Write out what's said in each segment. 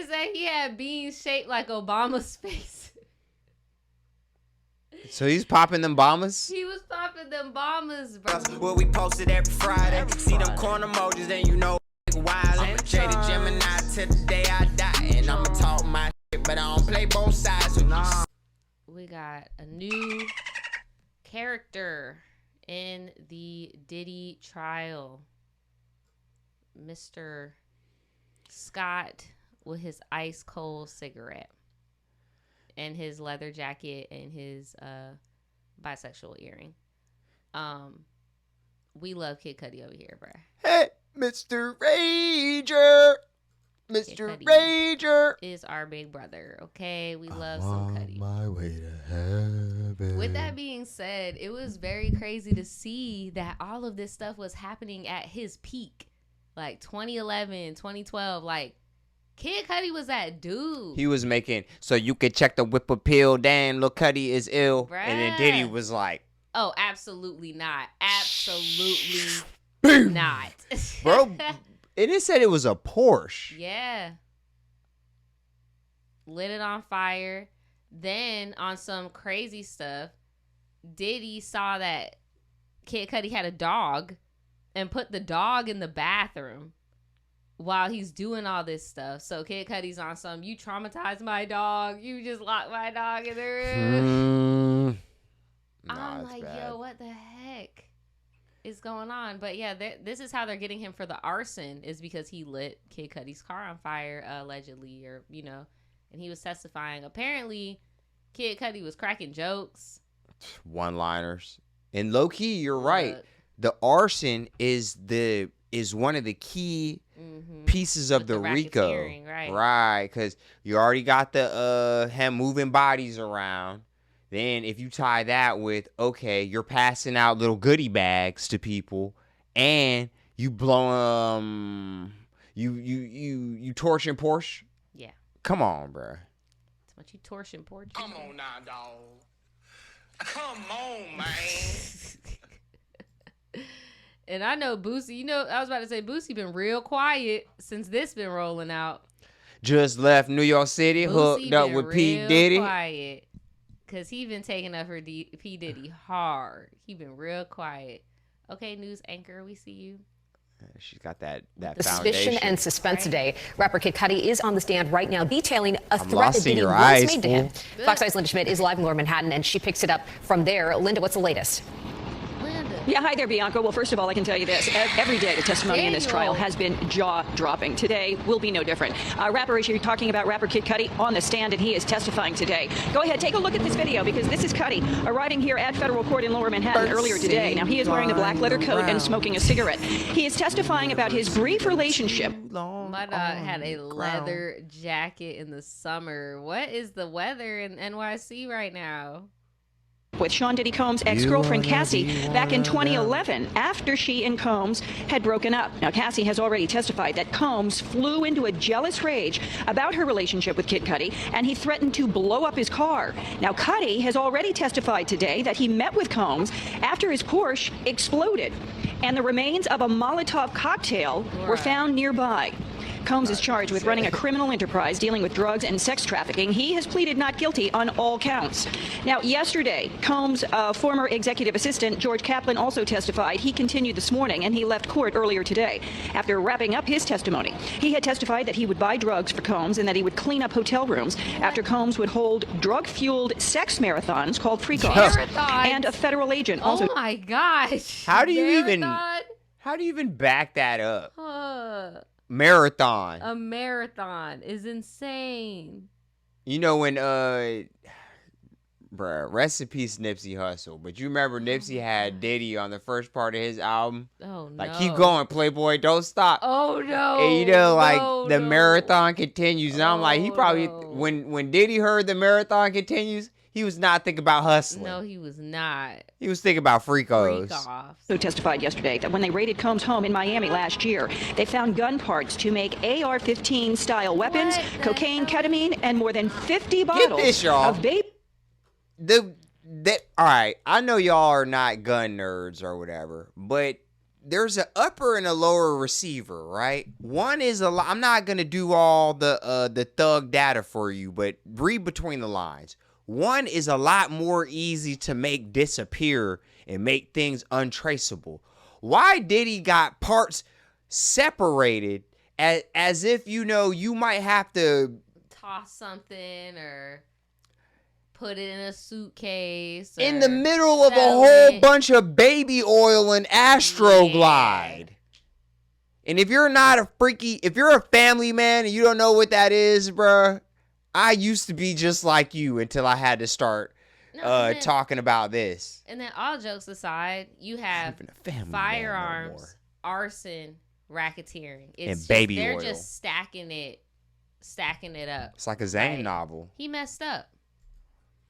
They say he had beans shaped like Obama's face. So he's popping them bombers? He was popping them bombers, bro. Well, we posted every Friday. See them corn emojis, and you know wild. Jaded Gemini till the day I die. And I'ma talk my shit, but I don't play both sides. So nah. We got a new character in the Diddy trial. Mr. Scott with his ice cold cigarette and his leather jacket and his bisexual earring. We love Kid Cudi over here, bruh. Hey, Mr. Rager. Mr. Rager is our big brother, okay? We love some Cudi. My way to heaven. With that being said, it was very crazy to see that all of this stuff was happening at his peak. Like 2011, 2012, like Kid Cudi was that dude. He was making, so you could check the whip appeal, damn, Lil Cudi is ill. Bruh. And then Diddy was like, oh, absolutely not. Absolutely not. bro, it said it was a Porsche. Yeah. Lit it on fire. Then on some crazy stuff, Diddy saw that Kid Cudi had a dog and put the dog in the bathroom while he's doing all this stuff. So Kid Cudi's on some, you traumatized my dog. You just locked my dog in the room. I'm like, bad. Yo, what the heck is going on? But yeah, this is how they're getting him for the arson, is because he lit Kid Cudi's car on fire, allegedly, or, you know, and he was testifying. Apparently, Kid Cudi was cracking jokes. One-liners. And low-key, you're right. The arson is one of the key pieces of the RICO. Right, because you already got the him moving bodies around. Then if you tie that with, okay, you're passing out little goodie bags to people, and you blow you torching Porsche. Yeah. Come on, bro. That's what you torching Porsche. Come on now, dog. Come on, man. And I know Boosie, you know, I was about to say Boosie been real quiet since this been rolling out. Just left New York City, Boosie hooked up with P. Diddy. Quiet. Because he been taking up for P. Diddy hard. He been real quiet. Okay, news anchor, we see you. She's got that the foundation. Suspicion and suspense today. Rapper Kid Cudi is on the stand right now detailing a threat that Diddy once made to him. Fox Eyes Linda Schmidt is live in Lower Manhattan, and she picks it up from there. Linda, what's the latest? Yeah, hi there, Bianca. Well, first of all, I can tell you this. Every day, the testimony in this trial has been jaw-dropping. Today will be no different. Rapper, as you're talking about, rapper Kid Cudi on the stand, and he is testifying today. Go ahead, take a look at this video, because this is Cudi arriving here at federal court in Lower Manhattan earlier today. Now, he is wearing a black leather coat and smoking a cigarette. He is testifying about his brief relationship. My dog had a leather jacket in the summer. What is the weather in NYC right now? With Sean Diddy Combs' ex-girlfriend Cassie back in 2011 after she and Combs had broken up. Now, Cassie has already testified that Combs flew into a jealous rage about her relationship with Kid Cudi, and he threatened to blow up his car. Now, Cudi has already testified today that he met with Combs after his Porsche exploded, and the remains of a Molotov cocktail were found nearby. Combs is charged with running a criminal enterprise dealing with drugs and sex trafficking. He has pleaded not guilty on all counts. Now, yesterday, Combs' former executive assistant, George Kaplan, also testified. He continued this morning, and he left court earlier today. After wrapping up his testimony, he had testified that he would buy drugs for Combs and that he would clean up hotel rooms after Combs would hold drug-fueled sex marathons called freak-offs. And a federal agent also... Oh, my gosh. How do you even back that up? Marathon. A marathon is insane. You know when bruh, rest in peace Nipsey Hussle. But you remember Nipsey had Diddy on the first part of his album? Oh no. Like, keep going, Playboy, don't stop. Oh no. And you know, like the marathon continues. And I'm like, he probably when Diddy heard the marathon continues, he was not thinking about hustling. No, he was not. He was thinking about freak-offs. Who testified yesterday that when they raided Combs' home in Miami last year, they found gun parts to make AR-15 style weapons, cocaine, ketamine, and more than 50 bottles Get this, y'all. of baby. All right, I know y'all are not gun nerds or whatever, but there's an upper and a lower receiver, right? One is I'm not gonna do all the thug data for you, but read between the lines. One is a lot more easy to make disappear and make things untraceable. Why Diddy got parts separated as if, you know, you might have to toss something or put it in a suitcase in the middle of a whole bunch of baby oil and Astroglide. Yeah. And if you're not if you're a family man and you don't know what that is, bruh, I used to be just like you until I had to start talking about this. And then all jokes aside, you have firearms, arson, racketeering. It's and baby oil. They're just stacking it up. It's like a Zane novel. He messed up.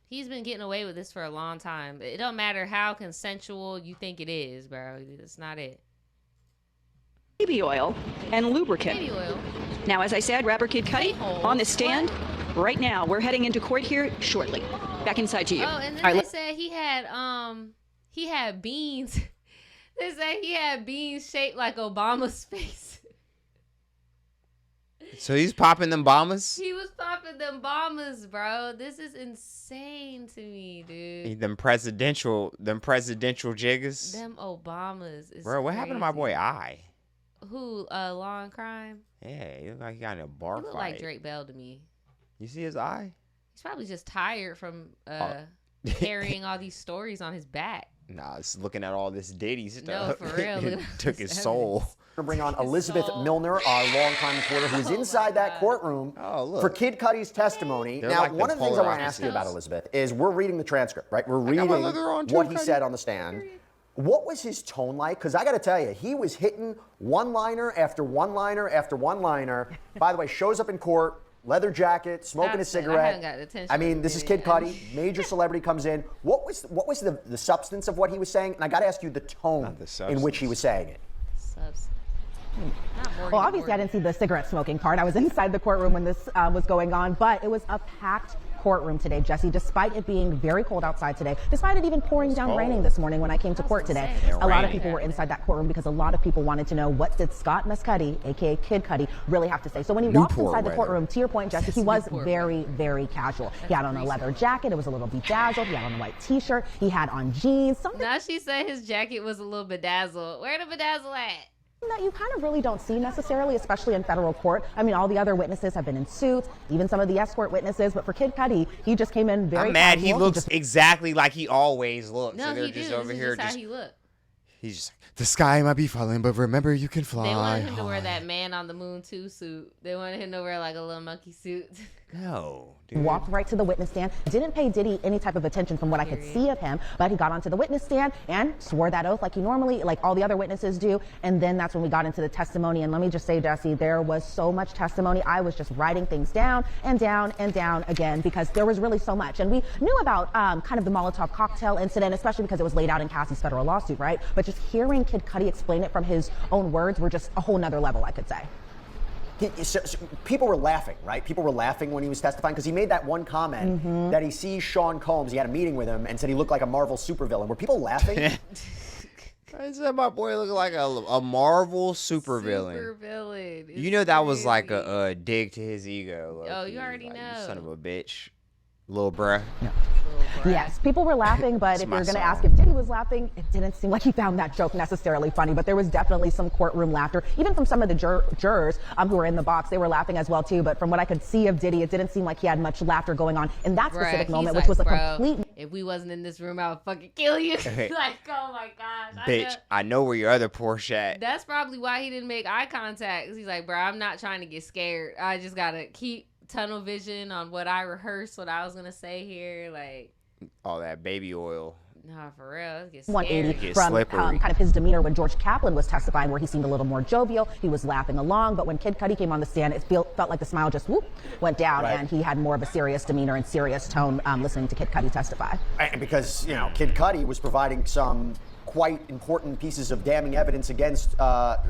He's been getting away with this for a long time. It don't matter how consensual you think it is, bro. It's not it. Baby oil and lubricant. Baby oil. Now, as I said, rapper Kid Cudi on the stand right now. We're heading into court here shortly. Back inside to you. Oh, and then they said he had beans. They said he had beans shaped like Obama's face. So he's popping them bombas? He was popping them bombas, bro. This is insane to me, dude. Them presidential jiggers. Them Obamas is bro, what happened to my boy I? Who, Law and Crime? Yeah, he looked like he got in a bar fight. He looked like Drake Bell to me. You see his eye? He's probably just tired from carrying all these stories on his back. Nah, it's looking at all this Diddy stuff. No, for real. It took his soul. We're going to bring on Elizabeth Milner, our longtime reporter, who's inside that courtroom for Kid Cudi's testimony. They're now, like one of the things I want to ask you about, Elizabeth, is we're reading the transcript, right? We're reading what he said on the stand. What was his tone like? Because I got to tell you, he was hitting one-liner after one-liner after one-liner. By the way, shows up in court, leather jacket, smoking a cigarette. I mean, this is Kid Cudi, major celebrity comes in. What was the substance of what he was saying? And I got to ask you the tone in which he was saying it. Well, obviously, I didn't see the cigarette smoking part. I was inside the courtroom when this was going on, but it was a packed courtroom today, Jesse, despite it being very cold outside today, despite it even pouring down raining this morning when I came to court today. A lot of people were inside that courtroom because a lot of people wanted to know, what did Scott Mescudi, aka Kid Cudi, really have to say. So when he walked inside the courtroom, to your point, Jesse, he was very, very casual. He had on a leather jacket. It was a little bedazzled. He had on a white t-shirt. He had on jeans. Now she said his jacket was a little bedazzled. Where the bedazzle at? That you kind of really don't see necessarily, especially in federal court. I mean, all the other witnesses have been in suits, even some of the escort witnesses. But for Kid Cudi, he just came in very. I'm mad. He looks exactly like he always looks. No, so they're he just do. over this here. is just how he look. He's just like, the sky might be falling, but remember, you can fly. They wanted him to wear that Man on the Moon 2 suit. They wanted him to wear like a little monkey suit. No, dude. Walked right to the witness stand. Didn't pay Diddy any type of attention from what I could see of him, but he got onto the witness stand and swore that oath like he normally, like all the other witnesses do. And then that's when we got into the testimony. And let me just say, Jesse, there was so much testimony. I was just writing things down and down and down again because there was really so much. And we knew about kind of the Molotov cocktail incident, especially because it was laid out in Cassie's federal lawsuit, right? But just hearing Kid Cudi explain it from his own words were just a whole nother level, I could say. So people were laughing, right? People were laughing when he was testifying because he made that one comment that he sees Sean Combs. He had a meeting with him and said he looked like a Marvel supervillain. Were people laughing? I said my boy looked like a Marvel supervillain. Supervillain. You know that was like a dig to his ego. Oh, you already know. You son of a bitch. Little bruh. No. Yes, people were laughing, but if you're going to ask if Diddy was laughing, it didn't seem like he found that joke necessarily funny, but there was definitely some courtroom laughter. Even from some of the jurors who were in the box, they were laughing as well, too. But from what I could see of Diddy, it didn't seem like he had much laughter going on in that specific moment, which was a complete... If we wasn't in this room, I would fucking kill you. Like, oh my gosh. Bitch, I know where your other Porsche at. That's probably why he didn't make eye contact. He's like, bro, I'm not trying to get scared. I just got to keep tunnel vision on what I rehearsed, what I was going to say here. Like... all that baby oil. Nah, for real. It gets 180 from kind of his demeanor when George Kaplan was testifying, where he seemed a little more jovial. He was laughing along, but when Kid Cudi came on the stand, it felt like the smile just went down, and he had more of a serious demeanor and serious tone listening to Kid Cudi testify. And because, you know, Kid Cudi was providing some quite important pieces of damning evidence against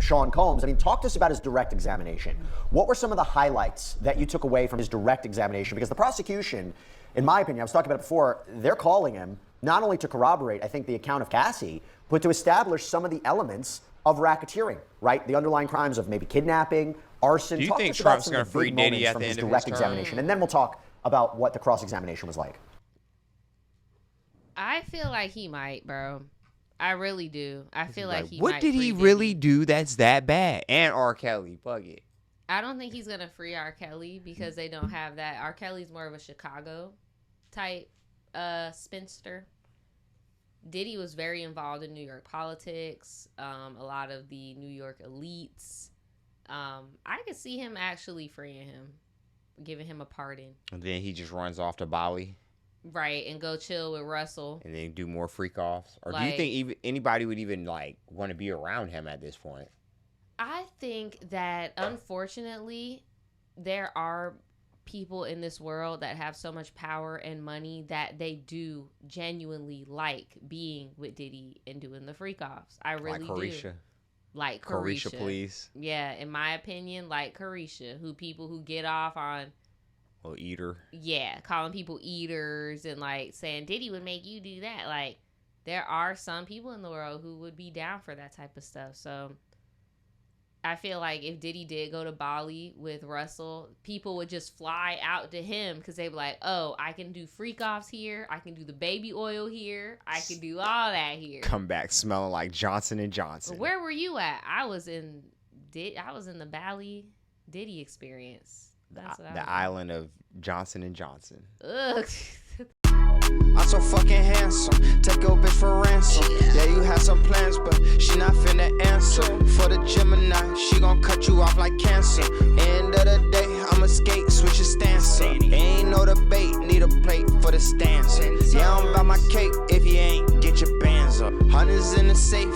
Sean Combs. I mean, talk to us about his direct examination. What were some of the highlights that you took away from his direct examination? Because the prosecution, in my opinion, I was talking about it before, they're calling him not only to corroborate, I think, the account of Cassie, but to establish some of the elements of racketeering, right? The underlying crimes of maybe kidnapping, arson. Do you Talk think to us about Trump's some going of to the free big Diddy moments at from the his end of direct his examination, and then we'll talk about what the cross-examination was like. I feel like he might, bro. I really do. I feel like he might. What did he really do that's that bad? And R. Kelly, fuck it. I don't think he's gonna free R. Kelly because they don't have that. R. Kelly's more of a Chicago type spinster. Diddy was very involved in New York politics. A lot of the New York elites. I could see him actually freeing him, giving him a pardon. And then he just runs off to Bali. Right, and go chill with Russell. And then do more freak offs. Or like, do you think even anybody would even like want to be around him at this point? I think that unfortunately there are people in this world that have so much power and money that they do genuinely like being with Diddy and doing the freak offs. I really like Carisha. do. Like Carisha, please. Yeah, in my opinion, like Carisha, people who get off on Little eater. Yeah, calling people eaters and like saying Diddy would make you do that. Like there are some people in the world who would be down for that type of stuff. So I feel like if Diddy did go to Bali with Russell, people would just fly out to him because they'd be like, oh, I can do freak offs here. I can do the baby oil here. I can do all that here. Come back smelling like Johnson & Johnson. Where were you at? I was in the Bali Diddy experience. That's what the island of Johnson & Johnson. Ugh. I'm so fucking handsome. Take your bitch for ransom. Yeah, you had some plans, but she not finna answer. For the Gemini, she gon' cut you off like cancer. End of the day, I'ma skate, switch your stance up. Ain't no debate, need a plate for the stanza. Yeah, I'm about my cake if you ain't, get your bands up. Hundreds in the safe,